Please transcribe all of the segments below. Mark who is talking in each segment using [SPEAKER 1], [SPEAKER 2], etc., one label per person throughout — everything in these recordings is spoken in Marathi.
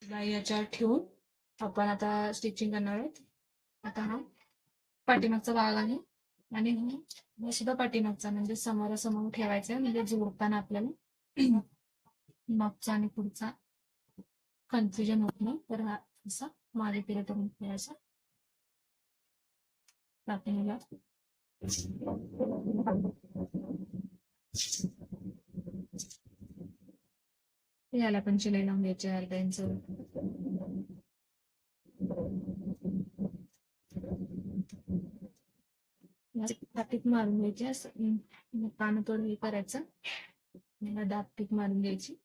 [SPEAKER 1] याच्यावर ठेवून आपण आता स्टिचिंग करणार आहोत. आता हा पाठीमागचा भाग आहे आणि हा सुद्धा पाठीमागचा, म्हणजे समोरासमोर ठेवायचा आहे, म्हणजे जोडताना आपल्याला मागचा आणि पुढचा कन्फ्युजन होत नाही. तर हा असा मागे फिरत करून ठेवायचा पाठीमागला. याला पण शिलाई लावून घ्यायची अर्धा इंच. दाबटीक मारून घ्यायची, असं पानं थोडं हे करायचं, मला दाबटीक मारून घ्यायची.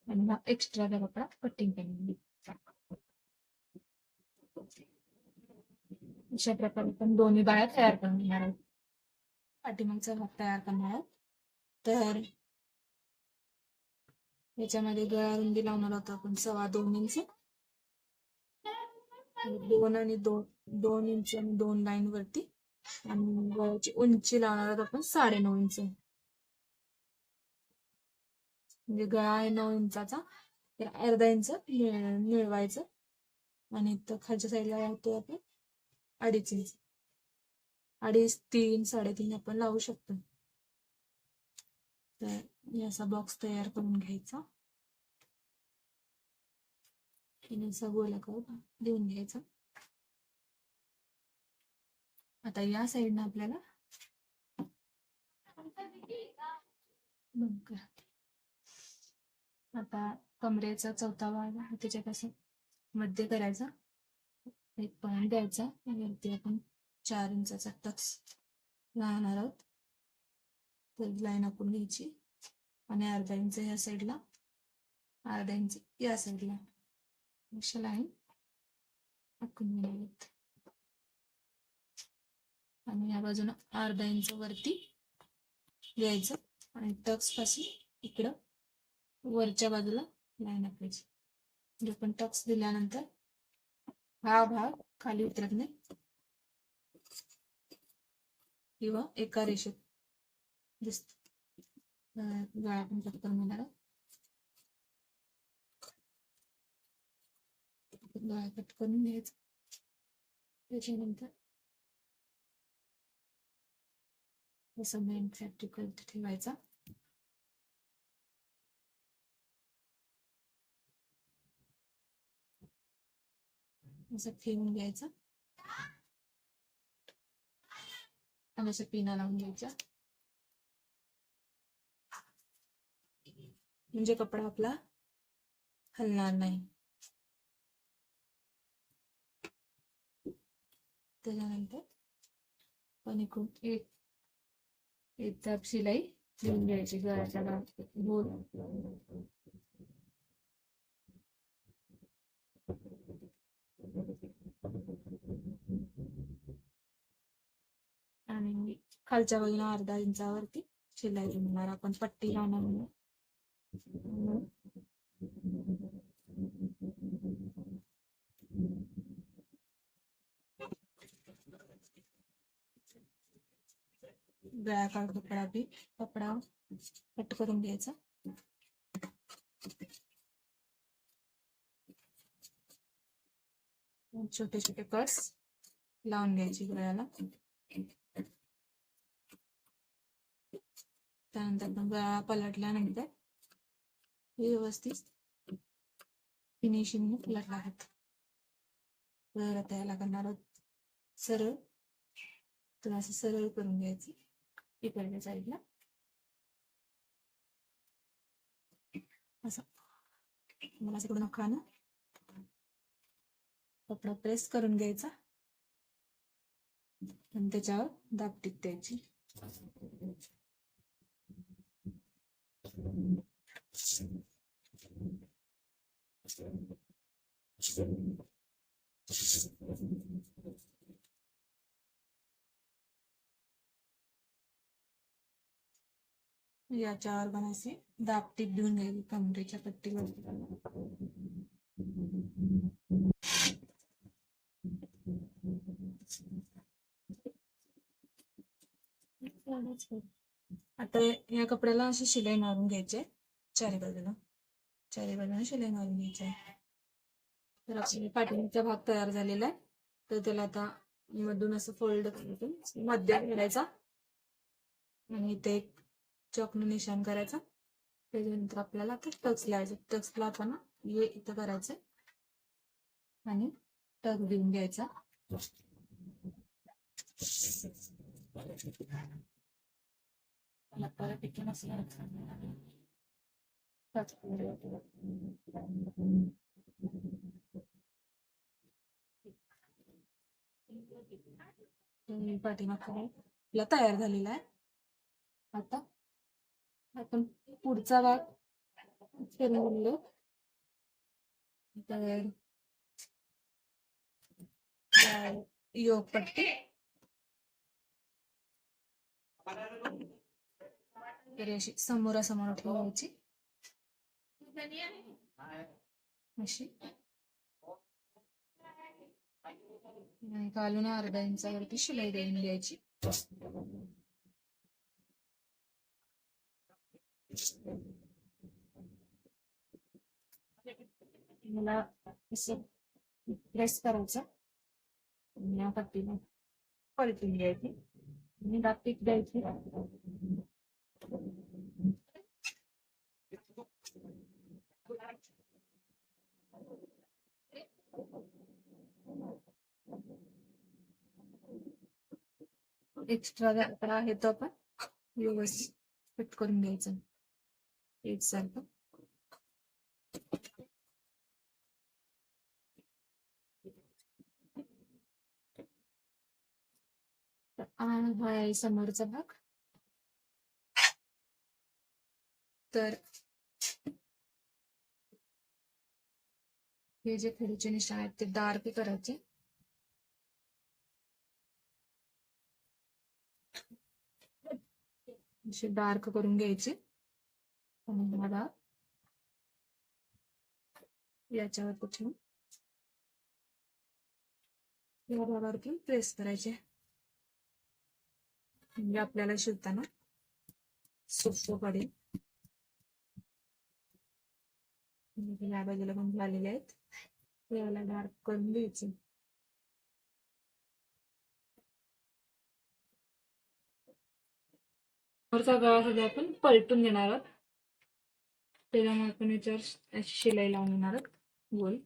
[SPEAKER 1] आणि मग एक्स्ट्राचा कपडा कटिंग केलेली. अशा प्रकारे आपण दोन्ही बाया तयार करून घेणार आहोत. पाठीमागचा भाग तयार करणार आहोत. तर याच्यामध्ये गळा रुंदी लावणार आहोत आपण 2.25 इंच. 2 आणि 2 इंच आणि 2 लाईन वरती, आणि गळ्याची उंची लावणार आहोत आपण 9.5 इंच. म्हणजे गळा आहे 9 इंचाचा, तर अर्धा इंच मिळवायचं, आणि तर खालच्या साईडला लावतो आपण 2.5 इंच. 2.5, 3, 3.5 आपण लावू शकतो. तर असा बॉक्स तयार करून घ्यायचा, असा गोलाकार देऊन घ्यायचा. आता या साईडनं आपल्याला आता कमरेचा चौथा भाग आहे, त्याच्यात असं मध्ये करायचा, एक पॉइंट द्यायचा, वरती आपण 4 इंचाचा टक्स लावणार आहोत. तर लाईन आखून घ्यायची, आणि अर्धा इंच या साईडला, अर्धा इंच या साईडला अशा लाईन आखून घ्याव्यात. आणि या बाजूला अर्धा इंच वरती घ्यायचं, आणि टक्स पासून इकडं वरच्या बाजूला लाईन आखायची. म्हणजे पण टक्स दिल्यानंतर हा भाग खाली उतरत नाही, किंवा एका रेषेत दिसत. गळा पण कट करून घेणार, गळा कट करून घ्यायचा. त्याच्यानंतर असं मेन फॅब्रिक वरती ठेवायचा. असं ठेवून घ्यायचं, आणि असं पिना लावून घ्यायच्या, म्हणजे कपडा आपला हलणार नाही. त्याच्यानंतर पण इकडून एक दाब शिलाई देऊन घ्यायची गळ्याच्या गोल. आणि खालच्या बाजूला अर्धा इंचावरती शिलाई देणार आपण, पट्टी लावणार म्हणून. गळ्याकाळ कपडा कट करून घ्यायचा. छोटे छोटे कट्स लावून घ्यायची गळ्याला. त्यानंतर आपण गळा पलटल्यानंतर व्यवस्थित फिनिशिंग पलटला आहेत. तर त्याला करणार आहोत सरळ, तर असं सरळ करून घ्यायचं इकडच्या साईडला, असं. मला असं करून नखानं कपडा प्रेस करून घ्यायचा, आणि त्याच्यावर दाबटीक द्यायची. याच्यावर पण असे दाब टीप देऊन घ्यायची कमरेच्या पट्टीवर. आता या कपड्याला अशी शिलाई मारून घ्यायची चारी बाजूला शिलाई मारून घ्यायची आहे. तर आपला पाठीमागचा भाग तयार झालेला आहे. तर त्याला आता मधून असं फोल्ड करून मध्य करायचा आणि इथे एक चॉकने निशाण करायचा. त्याच्यानंतर आपल्याला आता टक्स लावायचं. टक्स लावताना हे इथं करायचं आणि टक देऊन घ्यायचा. पाठीमागचा आपला तयार झालेला आहे. आता आपण पुढचा भाग फिरवलो तर योग पट्टी तर अशी समोरासमोर ठेवायची अशी आणि खालून अर्धा इंचावरती शिलाई देऊन द्यायची. मला असं प्रेस करायचं या पट्टीला पलटून घ्यायची आणि दाबटीप द्यायची. एक्स्ट्रा कपडा आहे तो आपण व्यवस्थित फिट करून घ्यायचं एकसारखं. हा आहे समोरचा भाग. तर हे जे खालीचे निशाण आहेत ते डार्क करायचे. असे डार्क करून घ्यायचे आणि मला याच्यावर ठेवून या भागावरती प्रेस करायचे म्हणजे आपल्याला शिवताना सोपं पडेल. या बाजूला पण झालेले आहेत. याला डार्क करून द्यायचे. वरचा गळा सुद्धा आपण पलटून घेणार आहोत. त्याच्यामुळे आपण याच्यावर अशी शिलाई लावून घेणार आहोत गोल.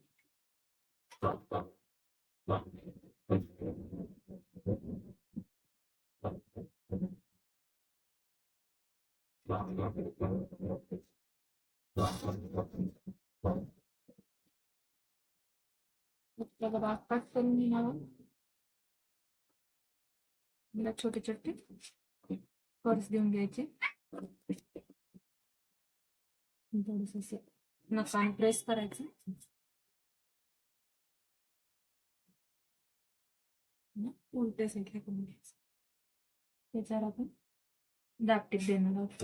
[SPEAKER 1] भाग कट करून घेणार आहोत. छोटे छोटे कर्स देऊन घ्यायचे. थोडस असं नखाने प्रेस करायचं. उलट्या साईडला करून घ्यायचं. त्याच्यावर आपण दाबटीप देणार आहोत.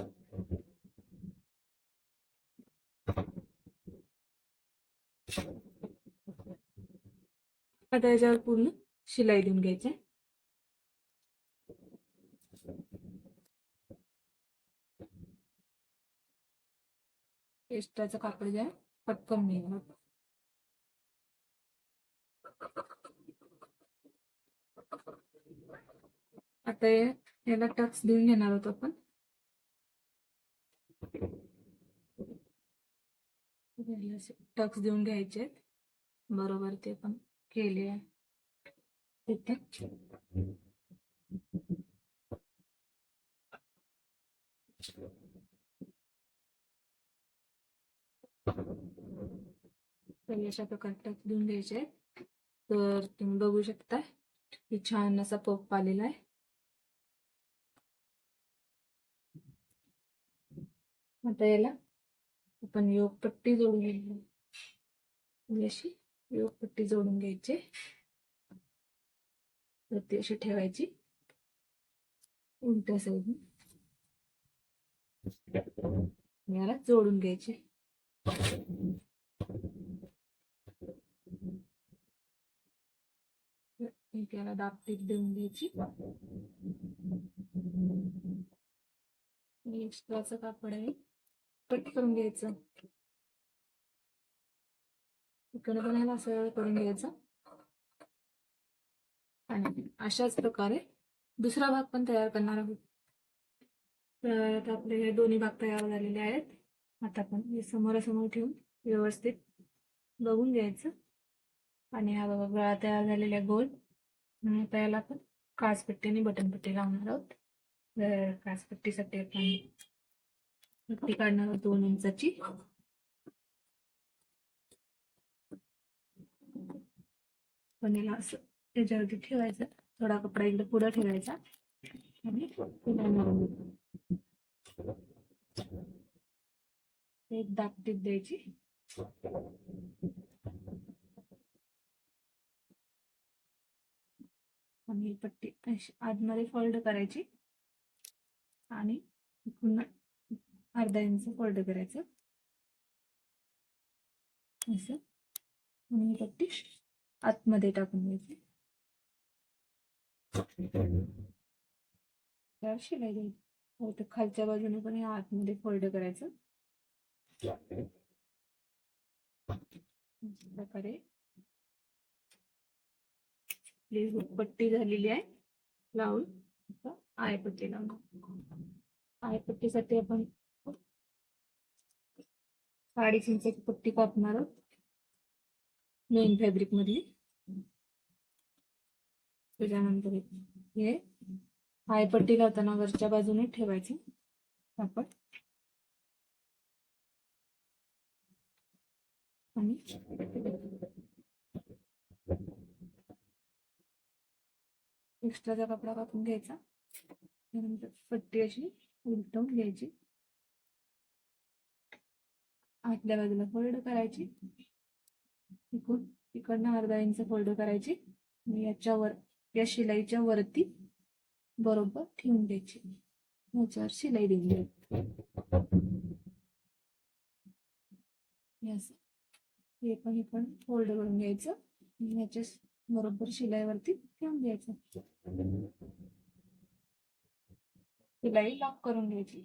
[SPEAKER 1] आता याच्यावर पूर्ण शिलाई देऊन घ्यायची. एक्स्ट्राचं कापड जे आहे पटकन निघणार. आता याला टक्स देऊन घेणार आहोत आपण. टक्स देऊन घ्यायचे बरोबर ते पण केले आहे तिथे. अशा प्रकारे टक्स देऊन घ्यायचे. तर तुम्ही बघू शकता की छान असा पफ आलेला आहे. आता याला आपण योगपट्टी जोडून घ्यायची. अशी योगपट्टी जोडून घ्यायची. तर ती अशी ठेवायची उलट्या साईडने. याला जोडून घ्यायचे. याला दाबटीप देऊन द्यायची. एक्स्ट्राचं कापड आहे कट करून घ्यायचं. इकडे पण ह्याला सरळ करून घ्यायचं. आणि अशाच प्रकारे दुसरा भाग पण तयार करणार आहोत. तर आता आपले हे दोन्ही भाग तयार झालेले आहेत. आता आपण हे समोरासमोर ठेवून व्यवस्थित बघून घ्यायचं. आणि हा बघा गळा तयार झालेला गोल. आणि आता याला आपण काचपट्टी आणि बटनपट्टी लावणार आहोत. तर काचपट्टीसाठी आपण पट्टी काढणार आहोत 2 इंचाची. पण याला असं त्याच्यावरती ठेवायचं. थोडा कपडा इकडे पुढे ठेवायचा आणि एक दाबटीप द्यायची. आणि पट्टी आतमध्ये फोल्ड करायची आणि पुन्हा अर्धा इंच फोल्ड करायचं असं. आणि पट्टी आतमध्ये टाकून द्यायची. तर शिलाई द्यायची. खालच्या बाजूने पण आतमध्ये फोल्ड करायचं. प्रकारे पट्टी झालेली आहे लावून. आयपट्टी लावून आयपट्टीसाठी आपण 2.5 इंचाची पट्टी कापणार आहोत मेन फॅब्रिक मधली. त्याच्यानंतर हे आयपट्टी लावताना वरच्या बाजूने ठेवायचे कापड आणि एक्स्ट्राचा कपडा कापून घ्यायचा. त्यानंतर पट्टी अशी उलटवून घ्यायची. आतल्या बाजूला फोल्ड करायची. इकडनं अर्धा इंच फोल्ड करायची आणि याच्यावर या शिलाईच्या वरती बरोबर ठेवून द्यायची. याच्यावर शिलाई देऊन द्यायची. हे पण इकडं फोल्ड करून घ्यायचं आणि याच्या बरोबर शिलाईवरती ठेवून द्यायचं. शिलाई लॉक करून घ्यायची.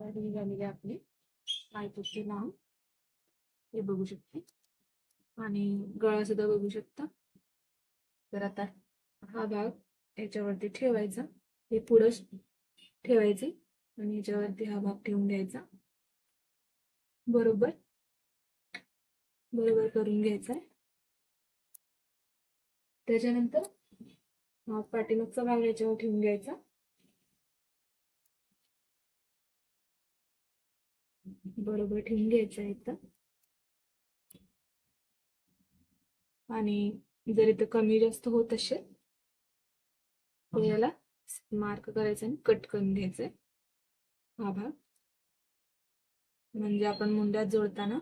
[SPEAKER 1] रेडी झालेली आपली आयपट्टी लावून हे बघू शकते. आणि गळा सुद्धा बघू शकता. तर आता हा भाग याच्यावरती ठेवायचा. हे पुढं ठेवायचे आणि याच्यावरती हा भाग ठेवून द्यायचा. बरोबर करून घ्यायचा आहे. त्याच्यानंतर पाठीमागचा भाग याच्यावर ठेवून घ्यायचा. बरोबर ठेवून घ्यायचा इथं. आणि जर इथं कमी जास्त होत असेल तर याला मार्क करायचा आणि कट करून घ्यायचंय हा भाग. म्हणजे आपण मुंड्यात जोडताना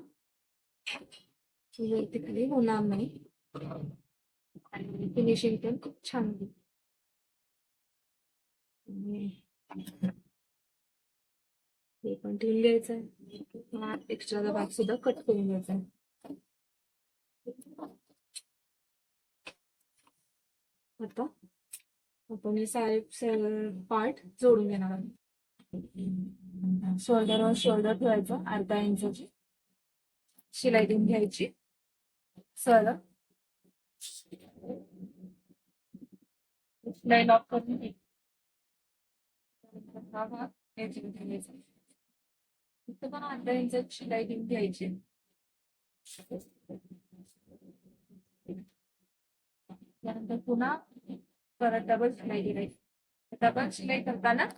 [SPEAKER 1] वरती खाली होणार नाही आणि फिनिशिंग पण खूप छान होईल. हे पण ठेवून घ्यायचं आहे. एक्स्ट्राचा भाग सुद्धा कट करून घ्यायचा आहे. आता आपण हे सारे पार्ट जोडून घेणार आहोत. शोल्डरवर शोल्डर ठेवायचं. अर्धा इंचाची शिलाई देऊन घ्यायची. सरळ शिलाई लॉक करून घ्यायची. हा भाग घ्यायचा. इथं पण अर्धा इंचाची शिलाई देऊन घ्यायची. त्यानंतर पुन्हा परत डबल शिलाई करायची. डबल शिलाई करताना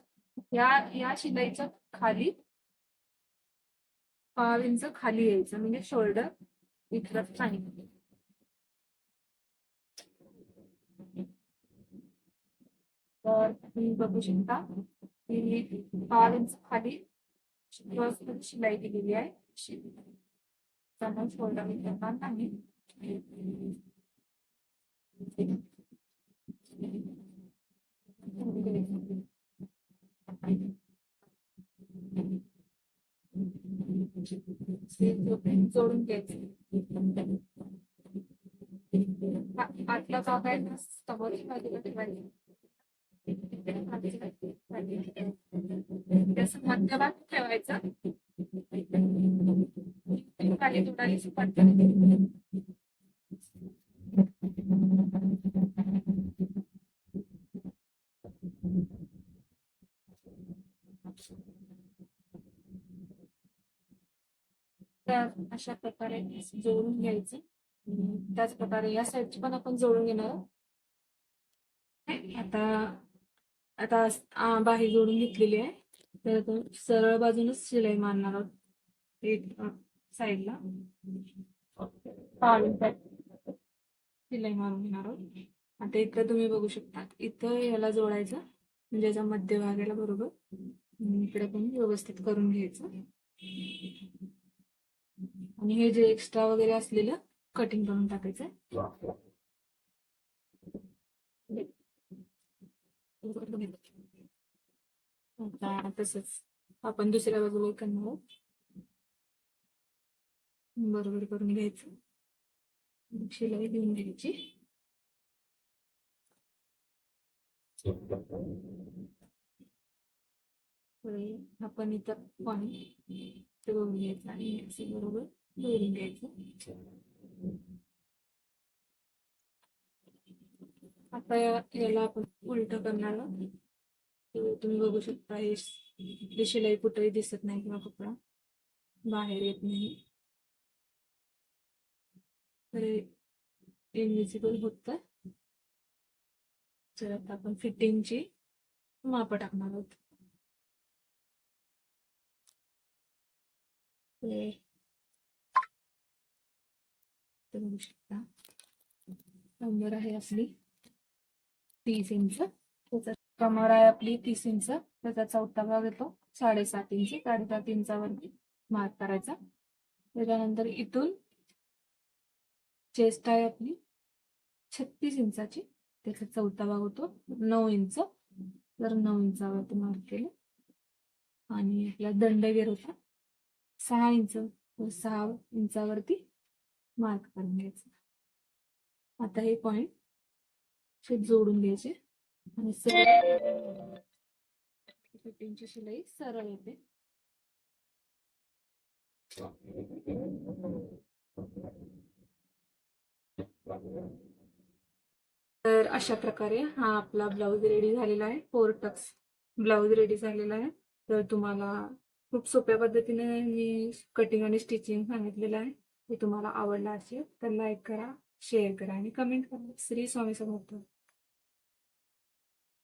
[SPEAKER 1] या शिलाईच्या खाली 5 इंच खाली यायचं म्हणजे शोल्डर इथलं सांगितलं. तर तुम्ही बघू शकता की 5 इंच खाली शिलाई दिलेली आहे. त्यामुळे शोल्डर करणार नाही. जोडून घ्यायचं. आतला भाग आहे ना समोरची बाजूला ठेवायची. त्याचं मध्यभाग ठेवायचा. खाली थोडाही सुपात तर अशा प्रकारे जोडून घ्यायचं. त्याच प्रकारे या साईडची पण आपण जोडून घेणार आहोत. आता बाही जोडून घेतलेली आहे. तर आपण सरळ बाजूनच शिलाई मारणार आहोत एक साईडला. शिलाई मारून घेणार आहोत. आता इथं तुम्ही बघू शकता, इथं याला जोडायचं म्हणजे याचा मध्यभाग याला बरोबर इकडे पण व्यवस्थित करून घ्यायचं. आणि हे जे एक्स्ट्रा वगैरे असलेलं कटिंग करून टाकायचं. आता तसंच आपण दुसऱ्या बाजूला करणार आहोत. बरोबर करून घ्यायचं. शिलाई देऊन घ्यायची. आपण इथं पाणी बघून घ्यायचं आणि असं बरोबर जोडून घ्यायचं. आता याला आपण उलट करणार आहोत. तुम्ही बघू शकता हे शिलाई कुठेही दिसत नाही किंवा कपडा बाहेर येत नाही. तर इनविजिबल होत. तर आता आपण फिटिंगची माप टाकणार आहोत. बघू शकता कमर आहे आपली 30 इंच. त्याचा कमर आहे आपली 30 इंच. त्याचा चौथा भाग येतो 7.5 इंच. 7.5 इंचावरती मार्क करायचा. त्याच्यानंतर इथून चेस्ट आहे आपली 36 इंचाची. त्याचा चौथा भाग होतो 9 इंच. तर 9 इंचावरती मार्क केलं. आणि आपला दंडगेर होता 6 इंच. 6 इंचावरती मार्क करून घ्यायचं. आता हे पॉइंट जोडून घ्यायचे आणि फिटिंगची शिलाई सरळ येते. तर अशा प्रकारे हा आपला ब्लाऊज रेडी झालेला आहे. 4 टक्स ब्लाऊज रेडी झालेला आहे. तर तुम्हाला खूप सोप्या पद्धतीने मी कटिंग आणि स्टिचिंग सांगितलेलं आहे. ते तुम्हाला आवडलं असेल तर लाईक करा, शेअर करा आणि कमेंट करा. श्री स्वामी समर्थ.